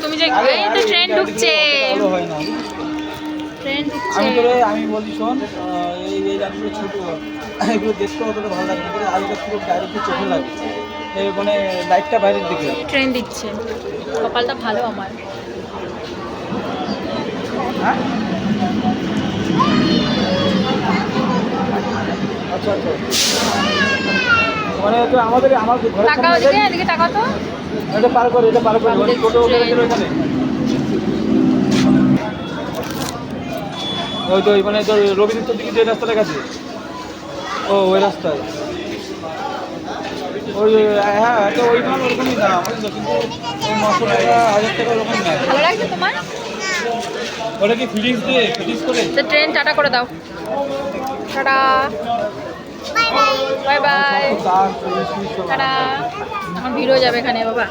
তুমি যে এই তো ট্রেন ঢুকছে, ট্রেন ঢুকছে। আমি বলছি শোন, এই রাতগুলো ছোট, এগুলো দেখতে অতটা ভালো লাগে না, আলোটা পুরো ডাইরেক্ট চোখে লাগে, মানে লাইটটা বাইরের দিকে। ট্রেন দিচ্ছে, কপালটা ভালো আমার। হ্যাঁ আচ্ছা আচ্ছা, মানে তো আমার ঘরের টাকা ওদিকে, এদিকে টাকা তো এটা পার করে, মানে টোটো এখানে ওই তো মানে তোর রবীন্দ্র দিকে যে রাস্তাটা গেছে, ওই রাস্তায় ওই, হ্যাঁ একটা ওই মাল ওরকমই দাম, বুঝলো, কিন্তু ওই 900 টাকা 1000 টাকা ওরকম নেয়। ভালো লাগছে তোমার? ওটা কি ফিটিংস দিয়ে ফিটিংস করে? তো ট্রেন টাটা করে দাও, টাটা, বাই বাই, টাটা। আমার ভিড় হয়ে যাবে এখানে বাবা।